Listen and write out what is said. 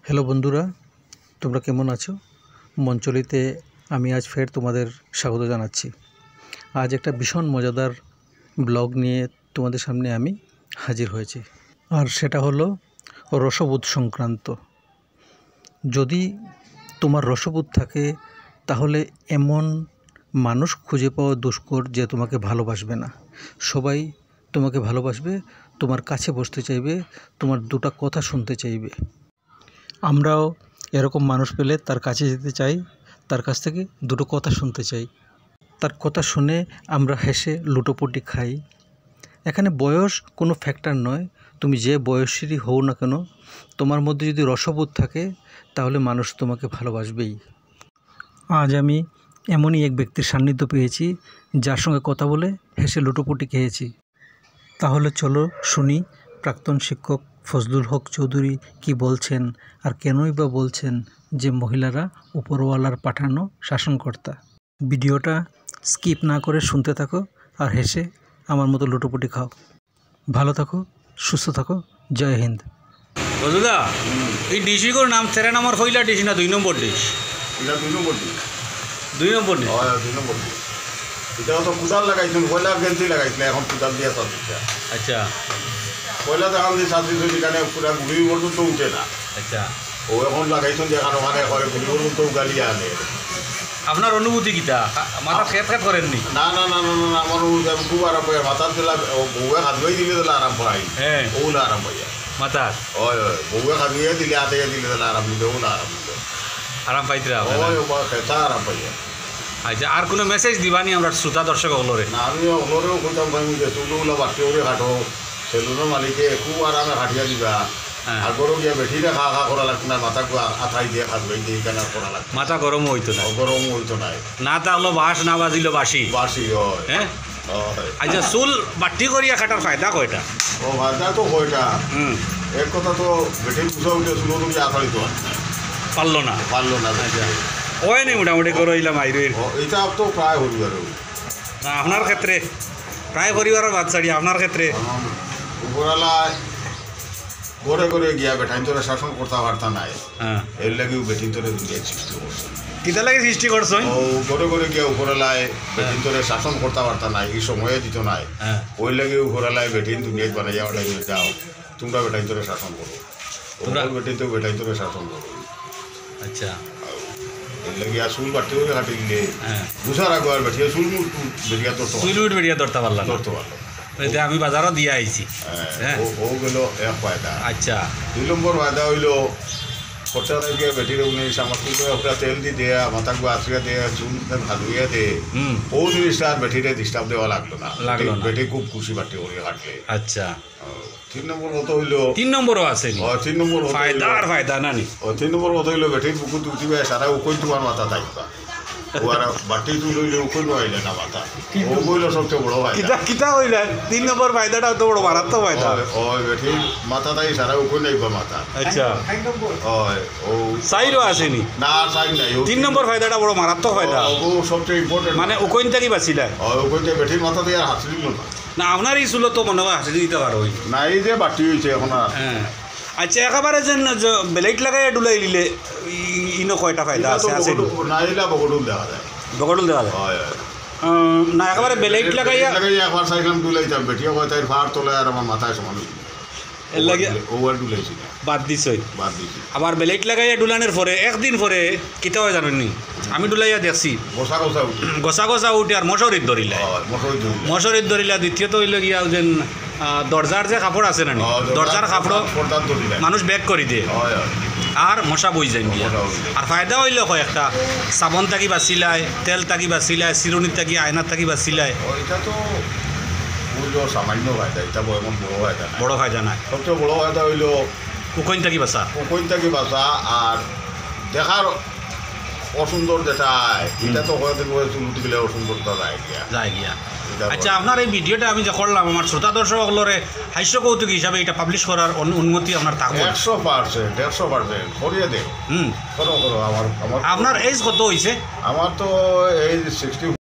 Hello বন্ধুরা, তোমরা কেমন আছো? মঞ্চলিতে আমি আজ ফের তোমাদের স্বাগত জানাচ্ছি। আজ একটা ভীষণ মজাদার ব্লগ নিয়ে তোমাদের সামনে আমি হাজির হয়েছি, আর সেটা হলো রসবোধ সংক্রান্ত। যদি তোমার রসবোধ থাকে তাহলে এমন মানুষ খুঁজে পাওয়া দুষ্কর যে তোমাকে ভালোবাসবে না। সবাই তোমাকে ভালোবাসবে, তোমার কাছে বসতে চাইবে, তোমার দুটো কথা শুনতে চাইবে। আমরাও এরকম মানুষ পেলে তার কাছে যেতে চাই, তার কাছ থেকে দুটো কথা শুনতে চাই। তার কথা শুনে আমরা হেসে লুটোপুটি খাই। এখানে বয়স কোনো ফ্যাক্টর নয়। তুমি যে বয়সেরই হও না কেন, তোমার মধ্যে যদি রসবোধ থাকে তাহলে মানুষ তোমাকে ভালোবাসবেই। আজ আমি এমনই এক ব্যক্তির সান্নিধ্য পেয়েছি যার সঙ্গে কথা বলে হেসে লুটোপুটি খেয়েছি। তাহলে চলো শুনি প্রাক্তন শিক্ষক ফজলুল হক চৌধুরী কি বলছেন, আর কেনই বা বলছেন যে মহিলারা উপরওয়ালার পাঠানো শাসনকর্তা। ভিডিওটা স্কিপ না করে শুনতে থাকো আর হেসে আমার মতো লুটোপুটি খাও। ভালো থাকো, সুস্থ থাকো। জয় হিন্দ। বজুদা, এই ডিসিগোর নাম 13 নম্বর হইলা ডিস না 2 নম্বর ডিস? এটা 2 নম্বর ডিস। 2 নম্বর ডিস? হ্যাঁ, 2 নম্বর ডিস। এটা তো কুদাল লাগাইছিল, পয়লা গেঞ্জি লাগাইছিল, এখন কুদাল দিয়ে চাচ্ছে। আচ্ছা পয়লা যখন দিয়ে চাচ্ছি সেখানে পুরা গুড়ি পর্যন্ত উঠে না। আচ্ছা, ও এখন লাগাইছেন যেখানে ওখানে হয় গুড়ি পর্যন্ত গালিয়ে আনে। আপনার অনুভূতি কিটা? মাথা খেত খেত করেননি? না না না না না, আমার খুব আরাম পাই। মাথার দিলা বউয়ে হাত ধুয়ে দিলে দিলে আরাম পাই। হ্যাঁ, ওগুলো আরাম পাই। মাথার হয় হয়, বউয়ে হাত ধুয়ে দিলে হাতে দিলে দিলে আরাম দিলে ওগুলো আরাম দিলে। আরাম পাইতরা? ওই খেতা আরাম পাই। আচ্ছা, আর কোনো মেসেজ দিবানি আমরা শ্রোতা দর্শক হলরে? না, আমি ওগুলোরেও কইতাম ভাই যে চুলগুলো বাড়তে ওরে কাটো, সেলুনের মালিকে খুব আরামে কাটিয়া দিবা। আর গরম গিয়া বেঠিরে খা খা করা লাগতো না, মাথা আঠাই দিয়ে খাতবাই দিয়ে কেনা করা লাগতো। মাথা গরম হইতো না? গরম হইতো নাই। না তাহলে বাস না বাজিল বাসি বাসি হয়। হ্যাঁ। হয়। আচ্ছা, চুল বাটি করিয়া কাটার ফায়দা কয়টা? ও ভাজা তো কয়টা। এক কথা তো বেঠির পুষা উঠে চুলো তুমি আঠাই তো পারলো না? পারলো না। আচ্ছা, ওই নি মোটামুটি করইলাম আইরের। এটা তো প্রায় হইল আর না, আপনার ক্ষেত্রে প্রায় পরিবারের বাদ ছাড়ি আপনার ক্ষেত্রে উপরালায় ঘরে ঘরে গিয়া বেঠাইন তোরে শাসন করতে পারতা নাই। হ্যাঁ, এর লাগেও বেঠিন তোরে দুনিয়ায় সৃষ্টি করছে। কিতা লাগে সৃষ্টি করছো? ও ঘরে ঘরে গিয়া উপরালায় বেঠিন তোরে শাসন করতে পারতা নাই, এই সময়ে দিত নাই। হ্যাঁ, ওই লাগে উপরালায় বেঠিন দুনিয়ায় বানাই যাওয়া যাও, তোমরা বেঠাইন তোরে শাসন করো। তোমরা বেঠিন তো বেঠাইন তোরে শাসন করো। আচ্ছা, এর লাগে আর চুল বাড়তে করে কাটি দিলে হ্যাঁ, বুঝার আগে আর বেঠিয়া চুল বেরিয়া তো সুইলুট বেরিয়া ধরতে পারলাম ধরতে পারলো। আমি বাজারও দিয়ে আইছি। হ্যাঁ, ও গেল এক ফায়দা। আচ্ছা, 2 নম্বর ফায়দা হইল খরচা থেকে বেটির উনিশ আমার চুলে তেল দি দেয়া, মাথা গু আশ্রিয়া দেয়া, চুল ভালুইয়া দে। ও জিনিসটা আর বেটিরে ডিস্টার্ব দেওয়া লাগলো না। বেটি খুব খুশি বাটি করে কাটলে। আচ্ছা, 3 নম্বর কত হইল? 3 নম্বরও আছে? 3 নম্বর ফায়দা আর ফায়দা নানি? 3 নম্বর কত হইল? বেটির পুকুর উঠিবে সারা উকই তোমার মাথা থাকবা। ও আর বাটি তুল হইলে উকই আইলে না মাথা। ও হইল সবচেয়ে বড় ফায়দা। কিতা হইলে 3 নম্বর ফায়দাটা তো বড় মারাত্মক ফায়দা। ওই বেটির মাথা তাই সারা উকই নাইবা মাথা। আচ্ছা, ওই ও সাইরও আসেনি? না, সাইড নাই। 3 নম্বর ফায়দাটা বড় মারাত্মক ফায়দা। ও সবচেয়ে ইম্পর্টেন্ট। মানে ওকইন থেকে বাঁচিলে? ওকইন থেকে বেটির মাথা দিয়ে আর হাসি দিল না। না, আপনার এই চুলো তো মনে হয় হাসি দিতে পারো। না, এই যে বাটি হয়েছে এখন আর। হ্যাঁ, আচ্ছা, একেবারে যে বেলাইট লাগাই ডুলাই দিলে ইনো কয়টা ফায়দা আছে? না, এলা বগডুল দেখা যায়। বগডুল দেওয়া যায়? হয় হয়। না, একেবারে বেলাইট লাগাইয়া একবার চাইলাম ডুলাইতাম, বেটিও কয় তাই ফার তোলে আর আমার মাথায় সমান এর লাগে ওভার ডুলাইছি না, বাদ দিছই। বাদ দিছি। আবার বেলাইট লাগাইয়া ডুলানোর পরে একদিন পরে কিতা হয় জানেননি? আমি ডুলাইয়া দেখছি গোসা গোসা উঠি। গসা গসা উঠে আর মশারিত ধরিলা। মশারিত ধরিলা। দ্বিতীয়ত হইল গিয়া যেন দরজার যে কাপড় আছে না, দরজার কাপড় মানুষ ব্যাগ করে দিয়ে আর মশা বই যায় গিয়া। আর ফায়দা হইল কয়েকটা, সাবন থাকি বাঁচিলায়, তেল থাকি বাঁচিলায়, চিরুনির থাকি, আয়নার থাকি বাঁচিলায়। এটা তো সামান্য ফায়দা, এটা এমন বড় ফায়দা। বড় ফায়দা নাই। সবচেয়ে বড় ফায়দা হইল উকইন থাকি বাঁচা। উকইন থাকি বাঁচা। আর দেখার অসুন্দর যেটা এটা তো হয়তো চুল উঠে গেলে অসুন্দরতা যায় গিয়া। আচ্ছা, আপনার এই ভিডিওটা আমি যে করলাম আমার শ্রোতা দর্শকগুলোরে হাস্য কৌতুক হিসাবে এটা পাবলিশ করার অনুমতি আপনার থাকবে? 100% করিয়ে দে। করো করো। আমার আপনার এজ কত হয়েছে? আমার তো এই 60